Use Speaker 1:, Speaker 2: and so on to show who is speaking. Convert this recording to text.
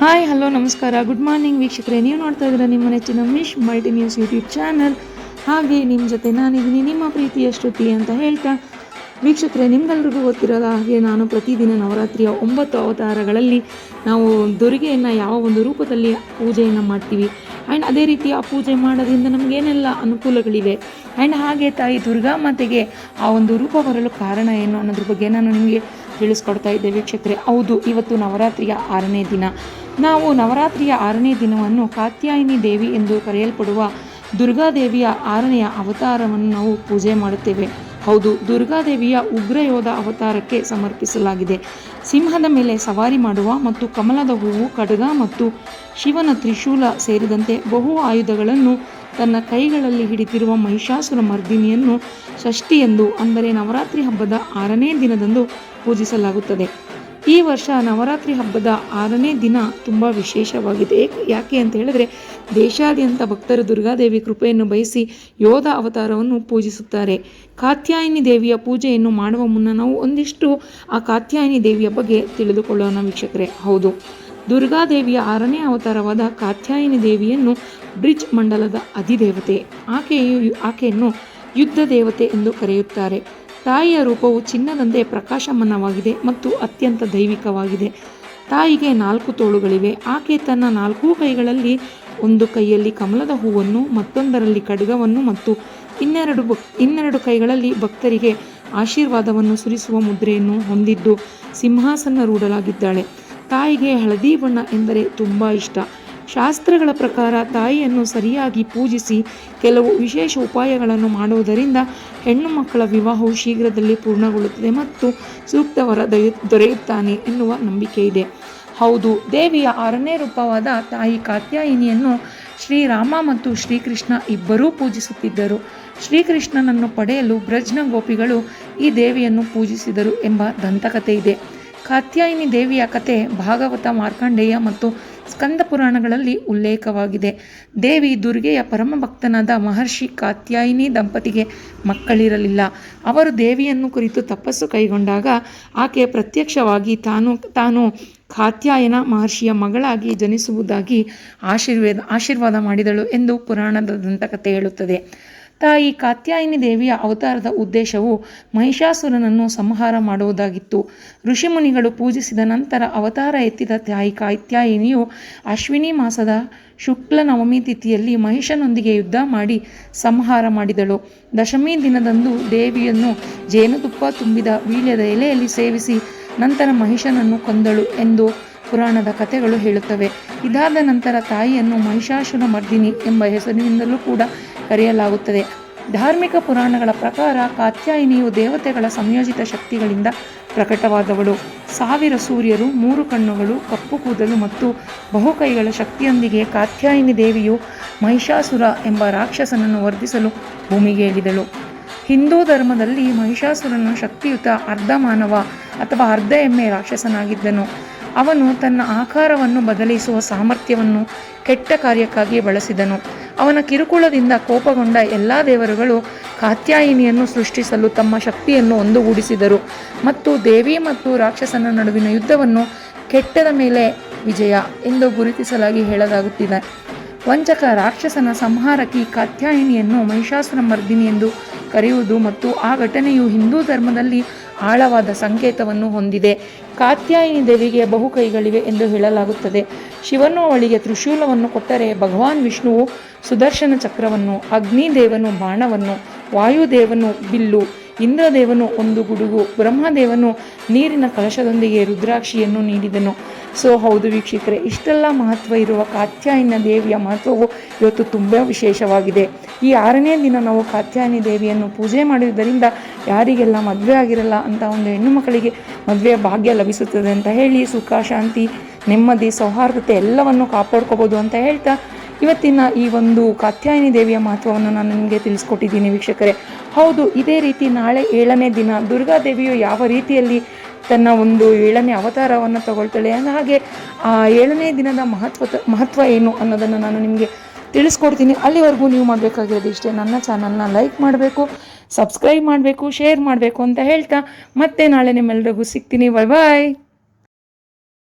Speaker 1: Hi hello ನಮಸ್ಕಾರ good morning ವೀಕ್ಷಕರೇ, ನೀವು ನೋಡ್ತಾ ಇದ್ದೀರಾ ನಿಮ್ಮ ನೆಚ್ಚಿನ ಮಿಶ್ ಮಲ್ಟಿ ನ್ಯೂಸ್ ಯೂಟ್ಯೂಬ್ ಚಾನಲ್. ಹಾಗೆ ನಿಮ್ಮ ಜೊತೆ ನಾನಿದ್ದೀನಿ ನಿಮ್ಮ ಪ್ರೀತಿಯ ಶ್ರುತಿ ಅಂತ ಹೇಳ್ತಾ, ವೀಕ್ಷಕರೇ ನಿಮ್ಗೆಲ್ರಿಗೂ ಗೊತ್ತಿರೋದ ಹಾಗೆ ನಾನು ಪ್ರತಿದಿನ ನವರಾತ್ರಿಯ 9 ಅವತಾರಗಳಲ್ಲಿ ನಾವು ದುರ್ಗೆಯನ್ನು ಯಾವ ಒಂದು ರೂಪದಲ್ಲಿ ಪೂಜೆಯನ್ನು ಮಾಡ್ತೀವಿ. ಆ್ಯಂಡ್ ಅದೇ ರೀತಿ ಆ ಪೂಜೆ ಮಾಡೋದ್ರಿಂದ ನಮಗೇನೆಲ್ಲ ಅನುಕೂಲಗಳಿವೆ, ಆ್ಯಂಡ್ ಹಾಗೆ ತಾಯಿ ದುರ್ಗಾ ಮಾತೆಗೆ ಆ ಒಂದು ರೂಪ ಬರಲು ಕಾರಣ ಏನು ಅನ್ನೋದ್ರ ಬಗ್ಗೆ ನಾನು ನಿಮಗೆ ತಿಳಿಸ್ಕೊಡ್ತಾ ಇದ್ದೆ ವೀಕ್ಷಕರೇ. ಹೌದು, ಇವತ್ತು ನವರಾತ್ರಿಯ 6ನೇ ದಿನ. ನಾವು ನವರಾತ್ರಿಯ 6ನೇ ದಿನವನ್ನು ಕಾತ್ಯಾಯಿನಿ ದೇವಿ ಎಂದು ಕರೆಯಲ್ಪಡುವ ದುರ್ಗಾದೇವಿಯ 6ನೆಯ ಅವತಾರವನ್ನು ನಾವು ಪೂಜೆ ಮಾಡುತ್ತೇವೆ. ಹೌದು, ದುರ್ಗಾದೇವಿಯ ಉಗ್ರಯೋಧ ಅವತಾರಕ್ಕೆ ಸಮರ್ಪಿಸಲಾಗಿದೆ. ಸಿಂಹದ ಮೇಲೆ ಸವಾರಿ ಮಾಡುವ ಮತ್ತು ಕಮಲದ ಹೂವು, ಖಡ್ಗ ಮತ್ತು ಶಿವನ ತ್ರಿಶೂಲ ಸೇರಿದಂತೆ ಬಹು ಆಯುಧಗಳನ್ನು ತನ್ನ ಕೈಗಳಲ್ಲಿ ಹಿಡಿದಿರುವ ಮಹಿಷಾಸುರ ಮರ್ದಿನಿಯನ್ನು ಷಷ್ಠಿಯಂದು ಅಂದರೆ ನವರಾತ್ರಿ ಹಬ್ಬದ 6ನೇ ದಿನದಂದು ಪೂಜಿಸಲಾಗುತ್ತದೆ. ಈ ವರ್ಷ ನವರಾತ್ರಿ ಹಬ್ಬದ 6ನೇ ದಿನ ತುಂಬ ವಿಶೇಷವಾಗಿದೆ. ಯಾಕೆ ಅಂತ ಹೇಳಿದ್ರೆ, ದೇಶಾದ್ಯಂತ ಭಕ್ತರು ದುರ್ಗಾದೇವಿ ಕೃಪೆಯನ್ನು ಬಯಸಿ ಯೋಧ ಅವತಾರವನ್ನು ಪೂಜಿಸುತ್ತಾರೆ. ಕಾತ್ಯಾಯಿನಿ ದೇವಿಯ ಪೂಜೆಯನ್ನು ಮಾಡುವ ಮುನ್ನ ನಾವು ಒಂದಿಷ್ಟು ಆ ಕಾತ್ಯಾಯಿನಿ ದೇವಿಯ ಬಗ್ಗೆ ತಿಳಿದುಕೊಳ್ಳೋಣ ವೀಕ್ಷಕರೇ. ಹೌದು, ದುರ್ಗಾದೇವಿಯ 6ನೇ ಅವತಾರವಾದ ಕಾತ್ಯಾಯಿನಿ ದೇವಿಯನ್ನು ಬ್ರಿಜ್ ಮಂಡಲದ ಅಧಿದೇವತೆ. ಆಕೆಯನ್ನು ಯುದ್ಧ ದೇವತೆ ಎಂದು ಕರೆಯುತ್ತಾರೆ. ತಾಯಿಯ ರೂಪವು ಚಿನ್ನದಂತೆ ಪ್ರಕಾಶಮಾನವಾಗಿದೆ ಮತ್ತು ಅತ್ಯಂತ ದೈವಿಕವಾಗಿದೆ. ತಾಯಿಗೆ 4 ತೋಳುಗಳಿವೆ. ಆಕೆ ತನ್ನ 4 ಕೈಗಳಲ್ಲಿ, ಒಂದು ಕೈಯಲ್ಲಿ ಕಮಲದ ಹೂವನ್ನು, ಮತ್ತೊಂದರಲ್ಲಿ ಖಡ್ಗವನ್ನು ಮತ್ತು ಇನ್ನೆರಡು ಕೈಗಳಲ್ಲಿ ಭಕ್ತರಿಗೆ ಆಶೀರ್ವಾದವನ್ನು ಸುರಿಸುವ ಮುದ್ರೆಯನ್ನು ಹೊಂದಿದ್ದು ಸಿಂಹಾಸನರೂಢಳಾಗಿದ್ದಾಳೆ. ತಾಯಿಗೆ ಹಳದಿ ಬಣ್ಣ ಎಂದರೆ ತುಂಬ ಇಷ್ಟ. ಶಾಸ್ತ್ರಗಳ ಪ್ರಕಾರ ತಾಯಿಯನ್ನು ಸರಿಯಾಗಿ ಪೂಜಿಸಿ ಕೆಲವು ವಿಶೇಷ ಉಪಾಯಗಳನ್ನು ಮಾಡುವುದರಿಂದ ಹೆಣ್ಣು ಮಕ್ಕಳ ವಿವಾಹವು ಶೀಘ್ರದಲ್ಲಿ ಪೂರ್ಣಗೊಳ್ಳುತ್ತದೆ ಮತ್ತು ಸೂಕ್ತ ವರ ದೊರೆಯುತ್ತಾನೆ ಎನ್ನುವ ನಂಬಿಕೆ ಇದೆ. ಹೌದು, ದೇವಿಯ 6ನೇ ರೂಪವಾದ ತಾಯಿ ಕಾತ್ಯಾಯಿನಿಯನ್ನು ಶ್ರೀರಾಮ ಮತ್ತು ಶ್ರೀಕೃಷ್ಣ ಇಬ್ಬರೂ ಪೂಜಿಸುತ್ತಿದ್ದರು. ಶ್ರೀಕೃಷ್ಣನನ್ನು ಪಡೆಯಲು ಬ್ರಜ್ನ ಗೋಪಿಗಳು ಈ ದೇವಿಯನ್ನು ಪೂಜಿಸಿದರು ಎಂಬ ದಂತಕಥೆ ಇದೆ. ಕಾತ್ಯಾಯಿನಿ ದೇವಿಯ ಕಥೆ ಭಾಗವತ, ಮಾರ್ಕಂಡೇಯ ಮತ್ತು ಸ್ಕಂದ ಪುರಾಣಗಳಲ್ಲಿ ಉಲ್ಲೇಖವಾಗಿದೆ. ದೇವಿ ದುರ್ಗೆಯ ಪರಮಭಕ್ತನಾದ ಮಹರ್ಷಿ ಕಾತ್ಯಾಯಿನಿ ದಂಪತಿಗೆ ಮಕ್ಕಳಿರಲಿಲ್ಲ. ಅವರು ದೇವಿಯನ್ನು ಕುರಿತು ತಪಸ್ಸು ಕೈಗೊಂಡಾಗ ಆಕೆ ಪ್ರತ್ಯಕ್ಷವಾಗಿ ತಾನು ಕಾತ್ಯಾಯನ ಮಹರ್ಷಿಯ ಮಗಳಾಗಿ ಜನಿಸುವುದಾಗಿ ಆಶೀರ್ವಾದ ಮಾಡಿದಳು ಎಂದು ಪುರಾಣದ ದಂತಕಥೆ ಹೇಳುತ್ತದೆ. ತಾಯಿ ಕಾತ್ಯಾಯಿನಿ ದೇವಿಯ ಅವತಾರದ ಉದ್ದೇಶವು ಮಹಿಷಾಸುರನನ್ನು ಸಂಹಾರ ಮಾಡುವುದಾಗಿತ್ತು. ಋಷಿಮುನಿಗಳು ಪೂಜಿಸಿದ ನಂತರ ಅವತಾರ ಎತ್ತಿದ ತಾಯಿ ಕಾತ್ಯಾಯಿನಿಯು ಅಶ್ವಿನಿ ಮಾಸದ ಶುಕ್ಲ ನವಮಿ ತಿಥಿಯಲ್ಲಿ ಮಹಿಷನೊಂದಿಗೆ ಯುದ್ಧ ಮಾಡಿ ಸಂಹಾರ ಮಾಡಿದಳು. ದಶಮಿ ದಿನದಂದು ದೇವಿಯನ್ನು ಜೇನುತುಪ್ಪ ತುಂಬಿದ ವೀಳ್ಯದ ಎಲೆಯಲ್ಲಿ ಸೇವಿಸಿ ನಂತರ ಮಹಿಷನನ್ನು ಕೊಂದಳು ಎಂದು ಪುರಾಣದ ಕಥೆಗಳು ಹೇಳುತ್ತವೆ. ಇದಾದ ನಂತರ ತಾಯಿಯನ್ನು ಮಹಿಷಾಸುರ ಮರ್ದಿನಿ ಎಂಬ ಹೆಸರಿನಿಂದಲೂ ಕೂಡ ಕರೆಯಲಾಗುತ್ತದೆ. ಧಾರ್ಮಿಕ ಪುರಾಣಗಳ ಪ್ರಕಾರ ಕಾತ್ಯಾಯಿನಿಯು ದೇವತೆಗಳ ಸಂಯೋಜಿತ ಶಕ್ತಿಗಳಿಂದ ಪ್ರಕಟವಾದವಳು. 1000 ಸೂರ್ಯರು, 3 ಕಣ್ಣುಗಳು, ಕಪ್ಪು ಕೂದಲು ಮತ್ತು ಬಹುಕೈಗಳ ಶಕ್ತಿಯೊಂದಿಗೆ ಕಾತ್ಯಾಯಿನಿ ದೇವಿಯು ಮಹಿಷಾಸುರ ಎಂಬ ರಾಕ್ಷಸನನ್ನು ವರ್ಧಿಸಲು ಭೂಮಿಗೆ ಇಳಿದಳು. ಹಿಂದೂ ಧರ್ಮದಲ್ಲಿ ಮಹಿಷಾಸುರನು ಶಕ್ತಿಯುತ ಅರ್ಧ ಮಾನವ ಅಥವಾ ಅರ್ಧ ಎಮ್ಮೆ ರಾಕ್ಷಸನಾಗಿದ್ದನು. ಅವನು ತನ್ನ ಆಕಾರವನ್ನು ಬದಲಿಸುವ ಸಾಮರ್ಥ್ಯವನ್ನು ಕೆಟ್ಟ ಕಾರ್ಯಕ್ಕಾಗಿ ಬಳಸಿದನು. ಅವನ ಕಿರುಕುಳದಿಂದ ಕೋಪಗೊಂಡ ಎಲ್ಲ ದೇವರುಗಳು ಕಾತ್ಯಾಯಿನಿಯನ್ನು ಸೃಷ್ಟಿಸಲು ತಮ್ಮ ಶಕ್ತಿಯನ್ನು ಒಂದುಗೂಡಿಸಿದರು ಮತ್ತು ದೇವಿ ಮತ್ತು ರಾಕ್ಷಸನ ನಡುವಿನ ಯುದ್ಧವನ್ನು ಕೆಟ್ಟದ ಮೇಲೆ ವಿಜಯ ಎಂದು ಗುರುತಿಸಲಾಗಿ ಹೇಳಲಾಗುತ್ತಿದೆ. ವಂಚಕ ರಾಕ್ಷಸನ ಸಂಹಾರಕಿ ಕಾತ್ಯಾಯಿನಿಯನ್ನು ಮಹಿಷಾಸುರ ಮರ್ದಿನಿ ಎಂದು ಕರೆಯುವುದು ಮತ್ತು ಆ ಘಟನೆಯು ಹಿಂದೂ ಧರ್ಮದಲ್ಲಿ ಆಳವಾದ ಸಂಕೇತವನ್ನು ಹೊಂದಿದೆ. ಕಾತ್ಯಾಯಿನಿ ದೇವಿಗೆ ಬಹುಕೈಗಳಿವೆ ಎಂದು ಹೇಳಲಾಗುತ್ತದೆ. ಶಿವನು ಅವಳಿಗೆ ತ್ರಿಶೂಲವನ್ನು ಕೊಟ್ಟರೆ, ಭಗವಾನ್ ವಿಷ್ಣುವು ಸುದರ್ಶನ ಚಕ್ರವನ್ನು, ಅಗ್ನಿದೇವನು ಬಾಣವನ್ನು, ವಾಯುದೇವನು ಬಿಲ್ಲು, ಇಂದ್ರದೇವನು ಒಂದು ಗುಡುಗು, ಬ್ರಹ್ಮದೇವನು ನೀರಿನ ಕಲಶದೊಂದಿಗೆ ರುದ್ರಾಕ್ಷಿಯನ್ನು ನೀಡಿದನು. ಹೌದು ವೀಕ್ಷಕರೇ, ಇಷ್ಟೆಲ್ಲ ಮಹತ್ವ ಇರುವ ಕಾತ್ಯಾಯಿನಿ ದೇವಿಯ ಮಹತ್ವವು ಇವತ್ತು ತುಂಬ ವಿಶೇಷವಾಗಿದೆ. ಈ 6ನೇ ದಿನ ನಾವು ಕಾತ್ಯಾಯಿನಿ ದೇವಿಯನ್ನು ಪೂಜೆ ಮಾಡುವುದರಿಂದ ಯಾರಿಗೆಲ್ಲ ಮದುವೆ ಆಗಿರಲ್ಲ ಅಂತ ಒಂದು ಹೆಣ್ಣು ಮಕ್ಕಳಿಗೆ ಮದುವೆ ಭಾಗ್ಯ ಲಭಿಸುತ್ತದೆ ಅಂತ ಹೇಳಿ, ಸುಖ, ಶಾಂತಿ, ನೆಮ್ಮದಿ, ಸೌಹಾರ್ದತೆ ಎಲ್ಲವನ್ನು ಕಾಪಾಡ್ಕೋಬೋದು ಅಂತ ಹೇಳ್ತಾ ಇವತ್ತಿನ ಈ ಒಂದು ಕಾತ್ಯಾಯಿನಿ ದೇವಿಯ ಮಹತ್ವವನ್ನು ನಾನು ನಿಮಗೆ ತಿಳಿಸ್ಕೊಟ್ಟಿದ್ದೀನಿ ವೀಕ್ಷಕರೇ. ಹೌದು, ಇದೇ ರೀತಿ ನಾಳೆ 7ನೇ ದಿನ ದುರ್ಗಾದೇವಿಯು ಯಾವ ರೀತಿಯಲ್ಲಿ ತನ್ನ ಒಂದು 7ನೇ ಅವತಾರವನ್ನು ತಗೊಳ್ತಾಳೆ, ಹಾಗೆ ಆ 7ನೇ ದಿನದ ಮಹತ್ವ ಏನು ಅನ್ನೋದನ್ನು ನಾನು ನಿಮಗೆ ತಿಳಿಸ್ಕೊಡ್ತೀನಿ. ಅಲ್ಲಿವರೆಗೂ ನೀವು ಮಾಡಬೇಕಾಗಿರೋದು ಇಷ್ಟೇ, ನನ್ನ ಚಾನಲ್ನ ಲೈಕ್ ಮಾಡಬೇಕು, ಸಬ್ಸ್ಕ್ರೈಬ್ ಮಾಡಬೇಕು, ಶೇರ್ ಮಾಡಬೇಕು ಅಂತ ಹೇಳ್ತಾ ಮತ್ತೆ ನಾಳೆ ನಿಮ್ಮೆಲ್ಲರಿಗೂ ಸಿಗ್ತೀನಿ. ಬಾಯ್ ಬಾಯ್.